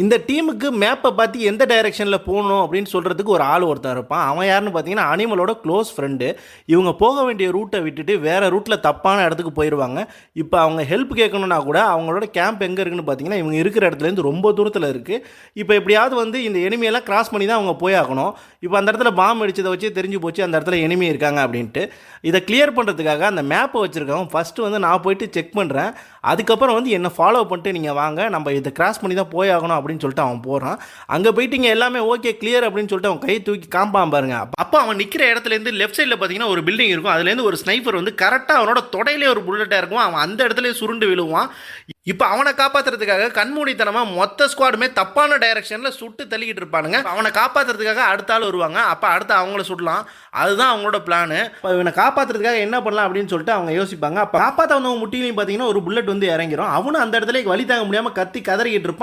இந்த டீமுக்கு மேப்பை பார்த்து எந்த டைரெக்ஷனில் போகணும் அப்படின்னு சொல்கிறதுக்கு ஒரு ஆள் ஒருத்தன் இருப்பான். அவன் யாருன்னு பார்த்தீங்கன்னா அனிமலோட க்ளோஸ் ஃப்ரெண்டு. இவங்க போக வேண்டிய ரூட்டை விட்டுட்டு வேறு ரூட்டில் தப்பான இடத்துக்கு போயிடுவாங்க. இப்போ அவங்க ஹெல்ப் கேட்கணுன்னா கூட அவங்களோட கேம்ப் எங்கே இருக்குன்னு பார்த்தீங்கன்னா இவங்க இருக்கிற இடத்துலேருந்து ரொம்ப தூரத்தில் இருக்குது. இப்போ எப்படியாவது வந்து இந்த எனிமையெல்லாம் கிராஸ் பண்ணி தான் அவங்க போயாகணும். இப்போ அந்த இடத்துல பாம்பு அடிச்சதை வச்சு தெரிஞ்சு போச்சு அந்த இடத்துல எனிமி இருக்காங்க அப்படின்ட்டு. இதை கிளியர் பண்ணுறதுக்காக அந்த மேப்பை வச்சுருக்காங்க. ஃபஸ்ட்டு வந்து நான் போயிட்டு செக் பண்ணுறேன், அதுக்கப்புறம் வந்து என்னை ஃபாலோ பண்ணிட்டு நீங்கள் வாங்க, நம்ம இதை கிராஸ் பண்ணி தான் போயாகணும் அப்படின்னு சொல்லிட்டு அவன் போகிறான். அங்கே போயிட்டு இங்கே எல்லாமே ஓகே கிளியர் அப்படின்னு சொல்லிட்டு அவன் கை தூக்கி காம்பான் பாருங்க. அப்போ அவன் நிற்கிற இடத்துலேருந்து லெஃப்ட் சைடில் பார்த்தீங்கன்னா ஒரு பில்டிங் இருக்கும். அதுலேருந்து ஒரு ஸ்னைப்பர் வந்து கரெக்டாக அவனோட தொடையிலே ஒரு புல்லட்டாக இருக்கும். அவன் அந்த இடத்துல சுருண்டு விழுவான். இப்போ அவனை காப்பாற்றுறதுக்காக கண்மூடித்தனமாக மொத்த ஸ்குவாடுமே தப்பான டைரக்ஷனில் சுட்டு தள்ளிக்கிட்டு இருப்பானுங்க. அவனை காப்பாற்றுறதுக்காக அடுத்த ஆள் வருவாங்க. அப்போ அடுத்து அவங்கள சுடலாம், அதுதான் அவங்களோட பிளானு. இப்போ இவனை காப்பாற்றுறதுக்காக என்ன பண்ணலாம் அப்படின்னு சொல்லிட்டு அவங்க யோசிப்பாங்க. அப்போ காப்பாற்ற வந்தவங்க முட்டிலையும் பார்த்தீங்கன்னா ஒரு புல்லட் வந்து இறங்கிடும். அவனும் அந்த இடத்துல வழி தாங்க முடியாமல் கத்தி கதறிக்கிட்டு இருப்பான்.